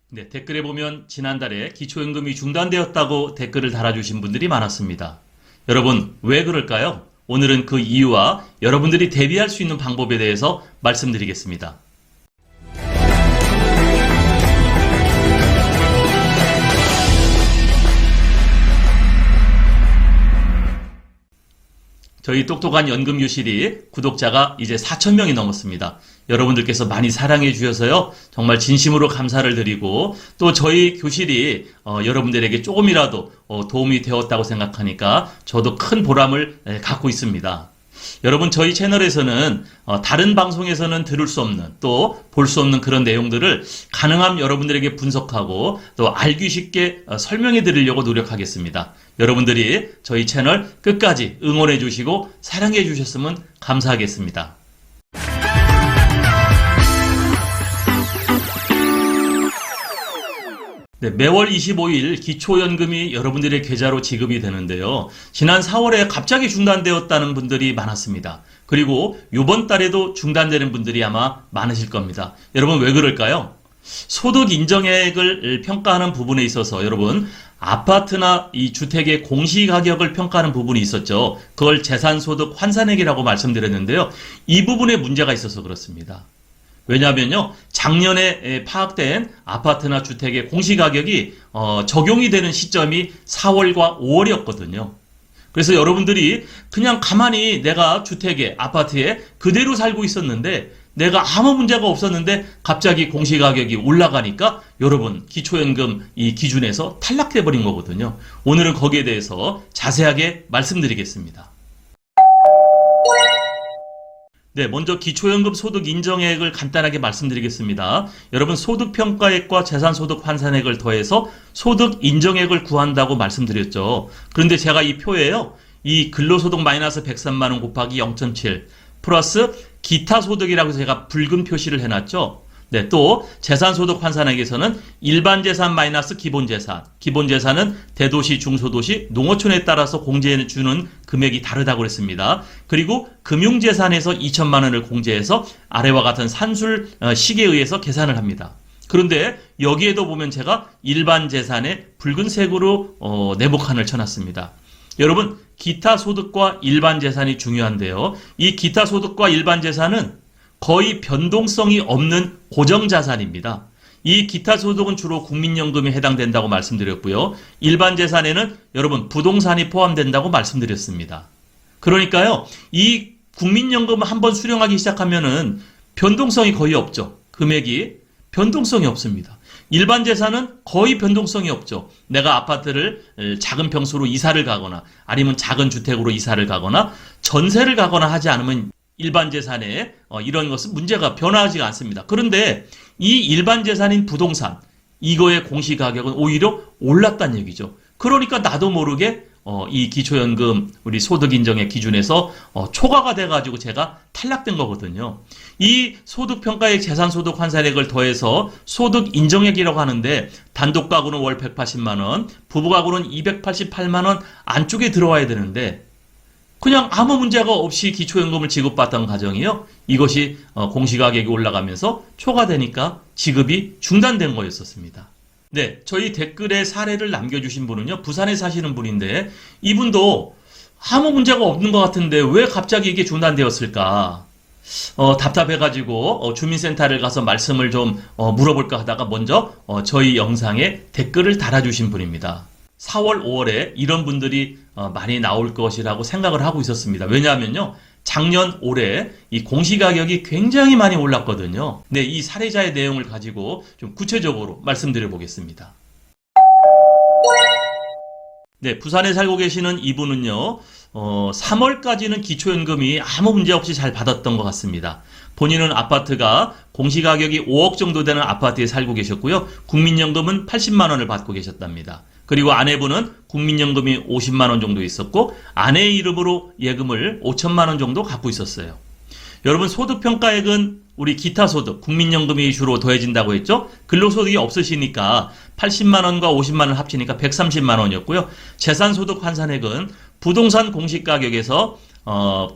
네, 댓글에 보면 지난달에 기초연금이 중단되었다고 댓글을 달아주신 분들이 많았습니다. 여러분, 왜 그럴까요? 오늘은 그 이유와 여러분들이 대비할 수 있는 방법에 대해서 말씀드리겠습니다. 저희 똑똑한 연금교실이 구독자가 이제 4,000명이 넘었습니다. 여러분들께서 많이 사랑해 주셔서요. 정말 진심으로 감사를 드리고 또 저희 교실이 여러분들에게 조금이라도 도움이 되었다고 생각하니까 저도 큰 보람을 갖고 있습니다. 여러분, 저희 채널에서는 다른 방송에서는 들을 수 없는 또 볼 수 없는 그런 내용들을 가능한 여러분들에게 분석하고 또 알기 쉽게 설명해 드리려고 노력하겠습니다. 여러분들이 저희 채널 끝까지 응원해 주시고 사랑해 주셨으면 감사하겠습니다. 네, 매월 25일 기초연금이 여러분들의 계좌로 지급이 되는데요. 지난 4월에 갑자기 중단되었다는 분들이 많았습니다. 그리고 이번 달에도 중단되는 분들이 아마 많으실 겁니다. 여러분, 왜 그럴까요? 소득 인정액을 평가하는 부분에 있어서 여러분, 아파트나 이 주택의 공시가격을 평가하는 부분이 있었죠. 그걸 재산소득 환산액이라고 말씀드렸는데요. 이 부분에 문제가 있어서 그렇습니다. 왜냐하면요, 작년에 파악된 아파트나 주택의 공시가격이 적용이 되는 시점이 4월과 5월이었거든요. 그래서 여러분들이 그냥 가만히 내가 주택에, 아파트에 그대로 살고 있었는데 내가 아무 문제가 없었는데 갑자기 공시가격이 올라가니까 여러분, 기초연금 이 기준에서 탈락돼 버린 거거든요. 오늘은 거기에 대해서 자세하게 말씀드리겠습니다. 네, 먼저 기초연금 소득 인정액을 간단하게 말씀드리겠습니다. 여러분, 소득평가액과 재산소득 환산액을 더해서 소득 인정액을 구한다고 말씀드렸죠. 그런데 제가 이 표에요, 이 근로소득 마이너스 103만 원 곱하기 0.7 플러스 기타 소득이라고 해서 제가 붉은 표시를 해놨죠. 네, 또 재산소득 환산액에서는 일반 재산 마이너스 기본 재산. 기본 재산은 대도시, 중소도시, 농어촌에 따라서 공제해 주는 금액이 다르다고 그랬습니다. 그리고 금융재산에서 2천만 원을 공제해서 아래와 같은 산술식에 의해서 계산을 합니다. 그런데 여기에도 보면 제가 일반 재산에 붉은색으로 네모칸을 쳐놨습니다. 여러분, 기타 소득과 일반 재산이 중요한데요. 이 기타 소득과 일반 재산은 거의 변동성이 없는 고정자산입니다. 이 기타 소득은 주로 국민연금에 해당된다고 말씀드렸고요. 일반 재산에는 여러분 부동산이 포함된다고 말씀드렸습니다. 그러니까요, 이 국민연금을 한번 수령하기 시작하면은 변동성이 거의 없죠. 금액이 변동성이 없습니다. 일반 재산은 거의 변동성이 없죠. 내가 아파트를 작은 평수로 이사를 가거나 아니면 작은 주택으로 이사를 가거나 전세를 가거나 하지 않으면 일반 재산에 이런 것은 문제가 변화하지가 않습니다. 그런데 이 일반 재산인 부동산, 이거의 공시가격은 오히려 올랐다는 얘기죠. 그러니까 나도 모르게 이 기초연금 우리 소득인정액 기준에서 초과가 돼가지고 제가 탈락된 거거든요. 이 소득평가액 재산소득 환산액을 더해서 소득인정액이라고 하는데 단독 가구는 월 180만 원, 부부가구는 288만 원 안쪽에 들어와야 되는데 그냥 아무 문제가 없이 기초연금을 지급받던 가정이요, 이것이 공시가격이 올라가면서 초과되니까 지급이 중단된 거였었습니다. 네, 저희 댓글에 사례를 남겨주신 분은요, 부산에 사시는 분인데 이분도 아무 문제가 없는 것 같은데 왜 갑자기 이게 중단되었을까? 답답해가지고 주민센터를 가서 말씀을 좀 물어볼까 하다가 먼저 저희 영상에 댓글을 달아주신 분입니다. 4월, 5월에 이런 분들이 많이 나올 것이라고 생각을 하고 있었습니다. 왜냐하면요, 작년, 올해 이 공시가격이 굉장히 많이 올랐거든요. 네, 이 사례자의 내용을 가지고 좀 구체적으로 말씀드려 보겠습니다. 네, 부산에 살고 계시는 이분은요, 3월까지는 기초연금이 아무 문제 없이 잘 받았던 것 같습니다. 본인은 아파트가 공시가격이 5억 정도 되는 아파트에 살고 계셨고요. 국민연금은 80만 원을 받고 계셨답니다. 그리고 아내분은 국민연금이 50만 원 정도 있었고 아내의 이름으로 예금을 5천만 원 정도 갖고 있었어요. 여러분, 소득평가액은 우리 기타 소득, 국민연금이 주로 더해진다고 했죠? 근로소득이 없으시니까 80만 원과 50만 원 합치니까 130만 원이었고요. 재산소득 환산액은 부동산 공시가격에서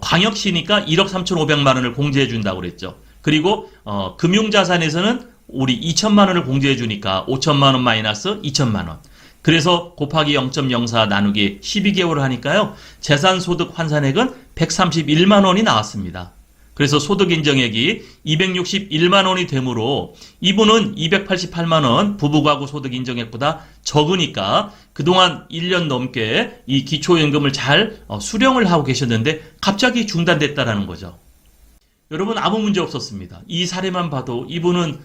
광역시니까 1억 3,500만 원을 공제해 준다고 그랬죠. 그리고 금융자산에서는 우리 2천만 원을 공제해 주니까 5천만 원 마이너스 2천만 원. 그래서 곱하기 0.04 나누기 12개월을 하니까요. 재산소득 환산액은 131만 원이 나왔습니다. 그래서 소득인정액이 261만 원이 되므로 이분은 288만 원 부부가구 소득인정액보다 적으니까 그동안 1년 넘게 이 기초연금을 잘 수령을 하고 계셨는데 갑자기 중단됐다라는 거죠. 여러분 아무 문제 없었습니다. 이 사례만 봐도 이분은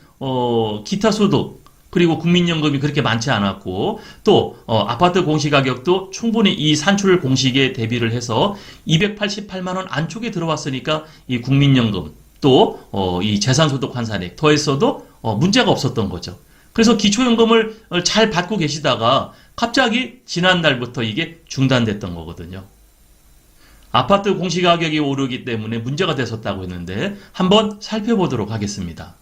기타 소득 그리고 국민연금이 그렇게 많지 않았고 또 아파트 공시가격도 충분히 이 산출 공시에 대비를 해서 288만 원 안쪽에 들어왔으니까 이 국민연금 또 이 재산소득 환산액 더했어도 문제가 없었던 거죠. 그래서 기초연금을 잘 받고 계시다가 갑자기 지난달부터 이게 중단됐던 거거든요. 아파트 공시가격이 오르기 때문에 문제가 됐었다고 했는데 한번 살펴보도록 하겠습니다.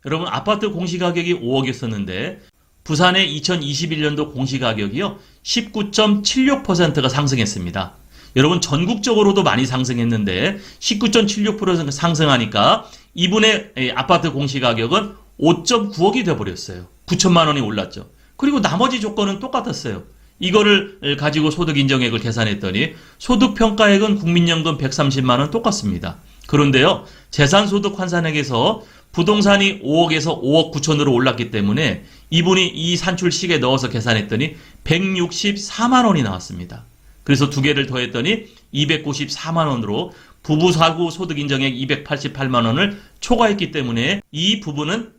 여러분 아파트 공시가격이 5억이었었는데 부산의 2021년도 공시가격이요 19.76%가 상승했습니다. 여러분 전국적으로도 많이 상승했는데 19.76% 상승하니까 이분의 아파트 공시가격은 5.9억이 돼버렸어요. 9천만 원이 올랐죠. 그리고 나머지 조건은 똑같았어요. 이거를 가지고 소득인정액을 계산했더니 소득평가액은 국민연금 130만 원 똑같습니다. 그런데요 재산소득 환산액에서 부동산이 5억에서 5억 9천으로 올랐기 때문에 이분이 이 산출식에 넣어서 계산했더니 164만 원이 나왔습니다. 그래서 두 개를 더했더니 294만 원으로 부부가구 소득인정액 288만 원을 초과했기 때문에 이 부분은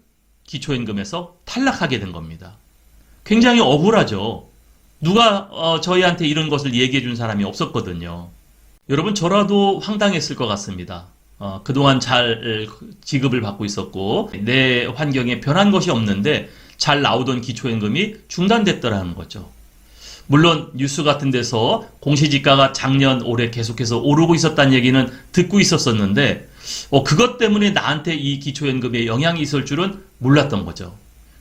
기초연금에서 탈락하게 된 겁니다. 굉장히 억울하죠. 누가 저희한테 이런 것을 얘기해 준 사람이 없었거든요. 여러분 저라도 황당했을 것 같습니다. 그동안 잘 지급을 받고 있었고 내 환경에 변한 것이 없는데 잘 나오던 기초연금이 중단됐더라는 거죠. 물론 뉴스 같은 데서 공시지가가 작년 올해 계속해서 오르고 있었다는 얘기는 듣고 있었었는데 그것 때문에 나한테 이 기초연금에 영향이 있을 줄은 몰랐던 거죠.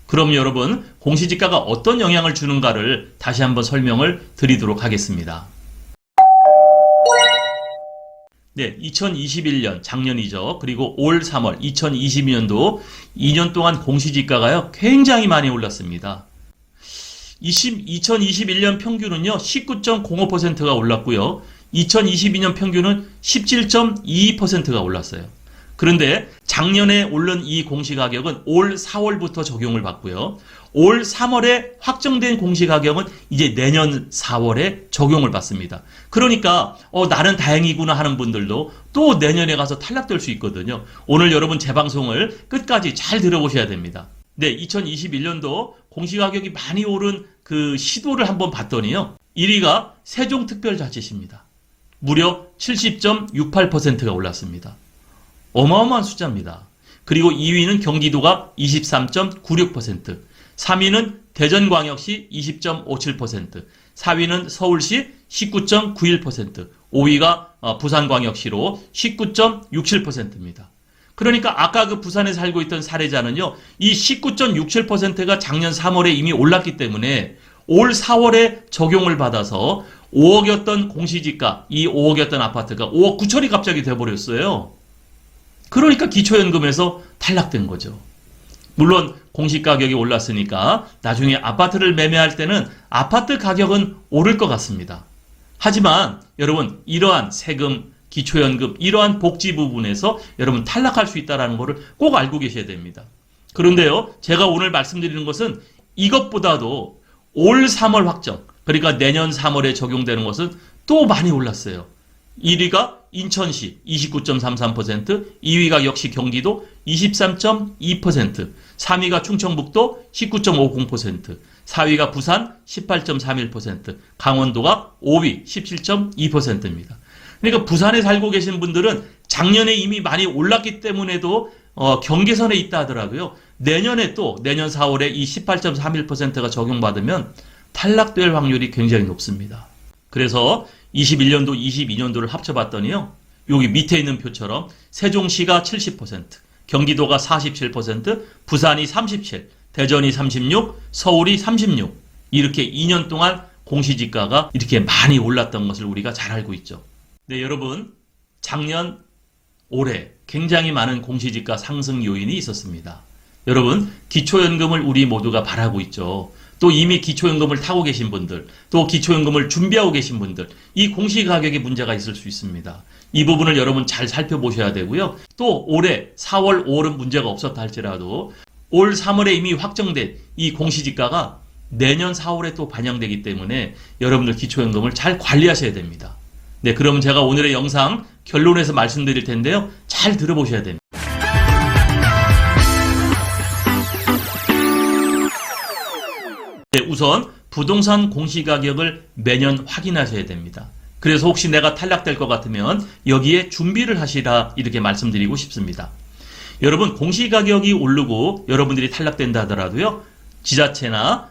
그럼 여러분 공시지가가 어떤 영향을 주는가를 다시 한번 설명을 드리도록 하겠습니다. 네, 2021년 작년이죠. 그리고 올 3월 2022년도 2년 동안 공시지가가요 굉장히 많이 올랐습니다. 2021년 평균은요 19.05%가 올랐고요. 2022년 평균은 17.22%가 올랐어요. 그런데 작년에 오른 이 공시가격은 올 4월부터 적용을 받고요. 올 3월에 확정된 공시가격은 이제 내년 4월에 적용을 받습니다. 그러니까 나는 다행이구나 하는 분들도 또 내년에 가서 탈락될 수 있거든요. 오늘 여러분 제 방송을 끝까지 잘 들어보셔야 됩니다. 네, 2021년도 공시가격이 많이 오른 그 시도를 한번 봤더니요. 1위가 세종특별자치시입니다. 무려 70.68%가 올랐습니다. 어마어마한 숫자입니다. 그리고 2위는 경기도가 23.96%, 3위는 대전광역시 20.57%, 4위는 서울시 19.91%, 5위가 부산광역시로 19.67%입니다. 그러니까 아까 그 부산에 살고 있던 사례자는요, 이 19.67%가 작년 3월에 이미 올랐기 때문에 올 4월에 적용을 받아서 5억이었던 공시지가, 이 5억이었던 아파트가 5억 9천이 갑자기 돼버렸어요. 그러니까 기초연금에서 탈락된 거죠. 물론 공시가격이 올랐으니까 나중에 아파트를 매매할 때는 아파트 가격은 오를 것 같습니다. 하지만 여러분 이러한 세금, 기초연금, 이러한 복지 부분에서 여러분 탈락할 수 있다는 것을 꼭 알고 계셔야 됩니다. 그런데요, 제가 오늘 말씀드리는 것은 이것보다도 올 3월 확정, 그러니까 내년 3월에 적용되는 것은 또 많이 올랐어요. 1위가 인천시 29.33%, 2위가 역시 경기도 23.2%, 3위가 충청북도 19.50%, 4위가 부산 18.31%, 강원도가 5위 17.2%입니다. 그러니까 부산에 살고 계신 분들은 작년에 이미 많이 올랐기 때문에도 경계선에 있다 하더라고요. 내년에 또 내년 4월에 이 18.31%가 적용받으면 탈락될 확률이 굉장히 높습니다. 그래서 21년도, 22년도를 합쳐봤더니요. 여기 밑에 있는 표처럼 세종시가 70%, 경기도가 47%, 부산이 37%, 대전이 36%, 서울이 36%. 이렇게 2년 동안 공시지가가 이렇게 많이 올랐던 것을 우리가 잘 알고 있죠. 네, 여러분. 작년 올해 굉장히 많은 공시지가 상승 요인이 있었습니다. 여러분, 기초연금을 우리 모두가 바라고 있죠. 또 이미 기초연금을 타고 계신 분들, 또 기초연금을 준비하고 계신 분들, 이 공시가격에 문제가 있을 수 있습니다. 이 부분을 여러분 잘 살펴보셔야 되고요. 또 올해 4월, 5월은 문제가 없었다 할지라도 올 3월에 이미 확정된 이 공시지가가 내년 4월에 또 반영되기 때문에 여러분들 기초연금을 잘 관리하셔야 됩니다. 네, 그러면 제가 오늘의 영상 결론에서 말씀드릴 텐데요. 잘 들어보셔야 됩니다. 네, 우선 부동산 공시가격을 매년 확인하셔야 됩니다. 그래서 혹시 내가 탈락될 것 같으면 여기에 준비를 하시라 이렇게 말씀드리고 싶습니다. 여러분, 공시가격이 오르고 여러분들이 탈락된다 하더라도요. 지자체나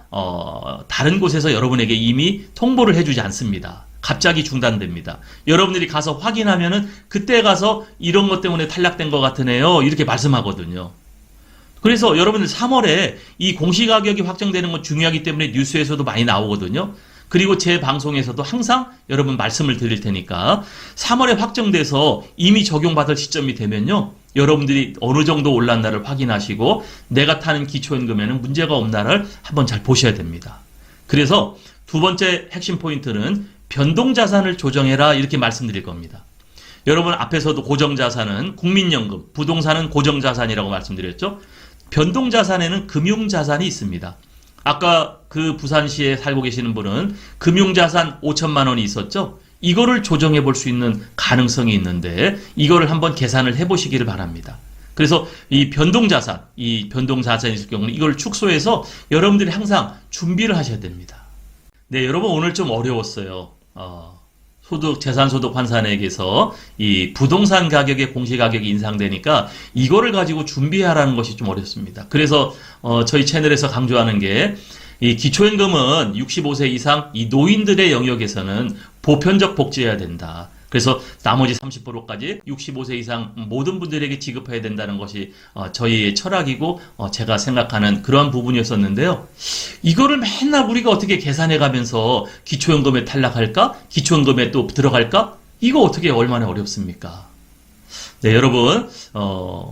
다른 곳에서 여러분에게 이미 통보를 해주지 않습니다. 갑자기 중단됩니다. 여러분들이 가서 확인하면은 그때 가서 이런 것 때문에 탈락된 것 같으네요. 이렇게 말씀하거든요. 그래서 여러분들 3월에 이 공시가격이 확정되는 건 중요하기 때문에 뉴스에서도 많이 나오거든요. 그리고 제 방송에서도 항상 여러분 말씀을 드릴 테니까 3월에 확정돼서 이미 적용받을 시점이 되면요. 여러분들이 어느 정도 올랐나를 확인하시고 내가 타는 기초연금에는 문제가 없나를 한번 잘 보셔야 됩니다. 그래서 두 번째 핵심 포인트는 변동자산을 조정해라 이렇게 말씀드릴 겁니다. 여러분 앞에서도 고정자산은 국민연금, 부동산은 고정자산이라고 말씀드렸죠. 변동자산에는 금융자산이 있습니다. 아까 그 부산시에 살고 계시는 분은 금융자산 5천만 원이 있었죠. 이거를 조정해 볼 수 있는 가능성이 있는데 이거를 한번 계산을 해 보시기를 바랍니다. 그래서 이 변동자산이 있을 경우는 이걸 축소해서 여러분들이 항상 준비를 하셔야 됩니다. 네, 여러분 오늘 좀 어려웠어요. 재산소득 환산액에서 이 부동산 가격의 공시가격이 인상되니까 이거를 가지고 준비하라는 것이 좀 어렵습니다. 그래서 저희 채널에서 강조하는 게 이 기초연금은 65세 이상 이 노인들의 영역에서는 보편적 복지해야 된다. 그래서 나머지 30%까지 65세 이상 모든 분들에게 지급해야 된다는 것이 저희의 철학이고 제가 생각하는 그러한 부분이었었는데요. 이거를 맨날 우리가 어떻게 계산해 가면서 기초연금에 탈락할까? 기초연금에 또 들어갈까? 이거 어떻게 얼마나 어렵습니까? 네, 여러분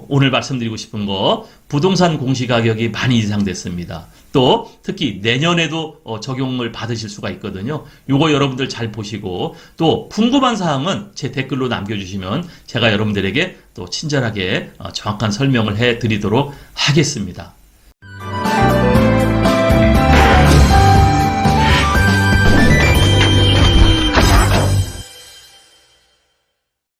오늘 말씀드리고 싶은 거 부동산 공시가격이 많이 인상됐습니다. 또 특히 내년에도 적용을 받으실 수가 있거든요. 요거 여러분들 잘 보시고 또 궁금한 사항은 제 댓글로 남겨주시면 제가 여러분들에게 또 친절하게 정확한 설명을 해드리도록 하겠습니다.